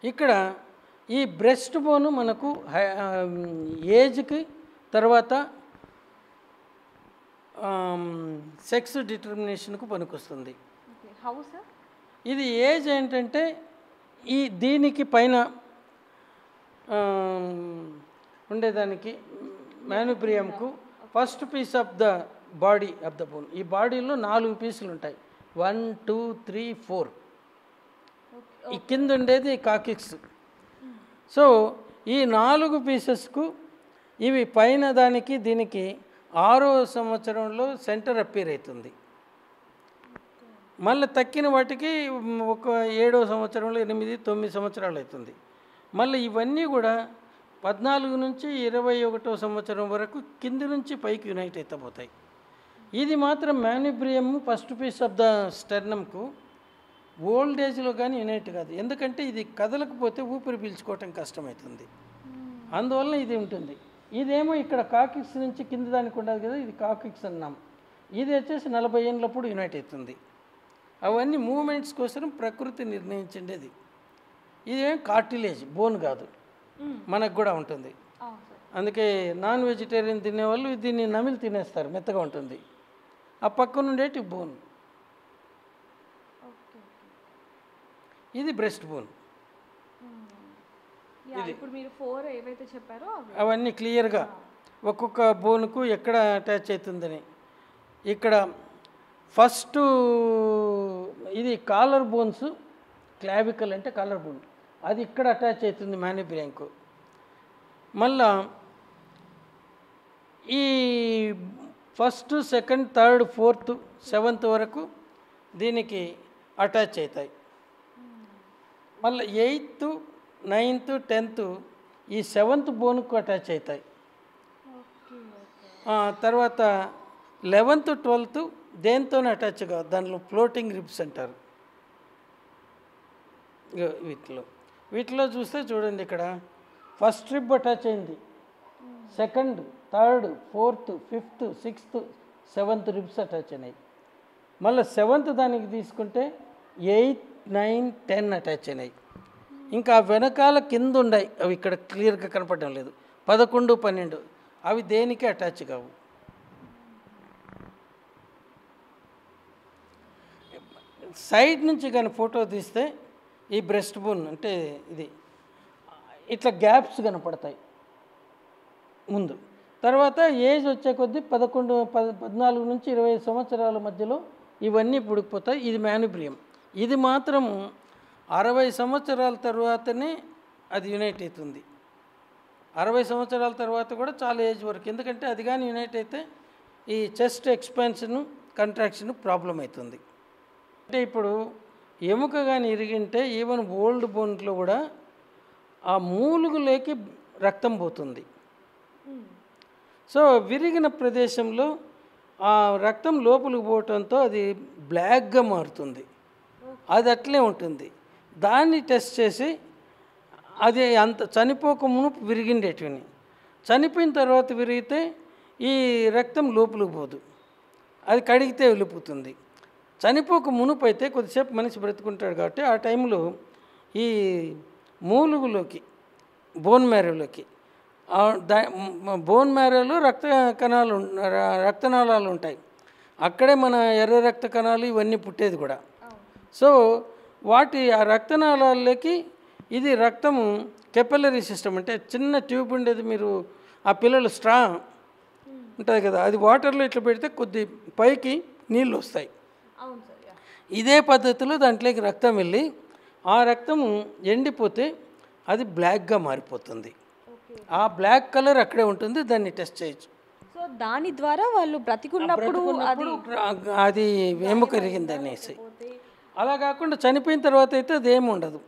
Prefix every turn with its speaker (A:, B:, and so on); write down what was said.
A: ఇక్కడ ఈ breast bone మనకు ఏజ్కి తర్వాత సెక్స్ డిటర్మినేషన్కు పనికొస్తుంది.
B: How sir?
A: ఇది ఏజ్ ఏంటంటే దీనికి పైన ఉండేదానికి మ్యానుబ్రియంకు first piece of the body of the bone. ఈ బాడీలో 4 పీసులు ఉంటాయి. 1 2 3 4. ఈ కింద ఉండేది కాకిక్స్. సో ఈ 4 పీసెస్కు ఇవి పైన దానికి దీనికి 6వ సంవత్సరంలో సెంటర్ అప్పీర్ అవుతుంది. మళ్ళీ తక్కిన వాటికి ఒక 7వ సంవత్సరంలో 8 9 సంవత్సరాలు అవుతుంది. మళ్ళీ ఇవన్నీ కూడా 14 నుంచి 21వ సంవత్సరం వరకు కింది నుంచి పైకి యునైట్ అవుతాయి. ఇది మాత్రం manubrium first piece of the స్టెర్నమ్కు ఓల్డ్ ఏజ్లో కానీ యునైట్ కాదు. ఎందుకంటే ఇది కదలకపోతే ఊపిరి పీల్చుకోవటం కష్టమవుతుంది. అందువల్ల ఇది ఉంటుంది. ఇదేమో ఇక్కడ కాకిక్స్ నుంచి కింద దానికి ఉండదు కదా, ఇది కాకిక్స్ అన్నాం. ఇది వచ్చేసి 40 ఏళ్ళప్పుడు యునైట్ అవుతుంది. అవన్నీ మూమెంట్స్ కోసం ప్రకృతి నిర్ణయించిండేది. ఇదేం కార్టిలేజ్ బోన్ కాదు, మనకు కూడా ఉంటుంది. అందుకే నాన్ వెజిటేరియన్ తినేవాళ్ళు దీన్ని నమిలి తినేస్తారు, మెత్తగా ఉంటుంది. ఆ పక్కన ఉండేటి బోన్. ఇది బ్రెస్ట్ బోన్.
B: ఇప్పుడు మీరు 4 ఏవైతే చెప్పారో
A: అవన్నీ క్లియర్గా ఒక్కొక్క బోన్కు ఎక్కడ అటాచ్ అవుతుందని. ఇక్కడ ఫస్ట్ ఇది కాలర్ బోన్స్, క్లావికల్ అంటే కాలర్ బోన్, అది ఇక్కడ అటాచ్ అవుతుంది మ్యానుబ్రియంకు. మళ్ళా ఈ first second third fourth seventh వరకు దీనికి అటాచ్ అవుతాయి. మళ్ళీ 8th 9th 10th ఈ 7th బోన్కు అటాచ్ అవుతాయి. తర్వాత 11th 12th దేనితోనే అటాచ్ కాదు, దానిలో ఫ్లోటింగ్ రిబ్స్ అంటారు. వీటిలో చూస్తే చూడండి, ఇక్కడ ఫస్ట్ రిబ్ అటాచ్ అయింది, second third fourth fifth sixth 7th ribs attach అయినాయి. మళ్ళీ 7th దానికి తీసుకుంటే 8 9 10 అటాచ్ అయినాయి. ఇంకా వెనకాల కింద ఉన్నాయి, అవి ఇక్కడ క్లియర్గా కనపడడం లేదు, 11 12 అవి దేనికి అటాచ్ కావు. సైడ్ నుంచి కానీ ఫోటో తీస్తే ఈ బ్రెస్ట్ బోన్ అంటే ఇది ఇట్లా గ్యాప్స్ కనపడతాయి ముందు. తర్వాత ఏజ్ వచ్చే కొద్దీ 14 నుంచి 20 సంవత్సరాల మధ్యలో ఇవన్నీ పుడికిపోతాయి. ఇది మ్యానుబ్రియం. ఇది మాత్రము 60 సంవత్సరాల తర్వాతనే అది యునైట్ అవుతుంది. 60 సంవత్సరాల తర్వాత కూడా చాలా ఏజ్ వరకు, ఎందుకంటే అది కానీ యునైట్ అయితే ఈ చెస్ట్ ఎక్స్పాన్షన్ కంట్రాక్షన్ ప్రాబ్లం అవుతుంది. అంటే ఇప్పుడు ఎముక కానీ ఇరిగింటే ఈవెన్ ఓల్డ్ బోన్లో కూడా ఆ మూలుగులోకి రక్తం పోతుంది. సో విరిగిన ప్రదేశంలో ఆ రక్తం లోపలికి పోవటంతో అది బ్లాక్గా మారుతుంది. అది అట్లే ఉంటుంది. దాన్ని టెస్ట్ చేసి అది అంత చనిపోక మునుపు విరిగిండేటివి, చనిపోయిన తర్వాత విరిగితే ఈ రక్తం లోపలికి పోదు, అది కడిగితే వెళ్ళిపోతుంది. చనిపోక మునుపు అయితే కొద్దిసేపు మనిషి బ్రతుకుంటాడు కాబట్టి ఆ టైంలో ఈ మూలుగులోకి బోన్ మ్యారోలోకి బోన్ మ్యారోలో రక్తనాళాలు ఉంటాయి. అక్కడే మన ఎర్ర రక్త కణాలు ఇవన్నీ పుట్టేది కూడా. సో ఆ రక్తనాళాల్లోకి ఇది రక్తము కెపిలరీ సిస్టమ్ అంటే చిన్న ట్యూబ్ ఉండేది, మీరు ఆ పిల్లలు స్ట్రా ఉంటుంది కదా, అది వాటర్లో ఇట్లా పెడితే కొద్ది పైకి నీళ్ళు వస్తాయి. ఇదే పద్ధతిలో దాంట్లోకి రక్తం వెళ్ళి ఆ రక్తము ఎండిపోతే అది బ్లాక్గా మారిపోతుంది. ఆ బ్లాక్ కలర్ అక్కడే ఉంటుంది, దాన్ని టెస్ట్ చేయొచ్చు.
B: సో దాని ద్వారా వాళ్ళు బ్రతికున్నప్పుడు
A: అది ఎముక కరిగింది అనేసి. అలా కాకుండా చనిపోయిన తర్వాత అయితే అది ఏమి ఉండదు.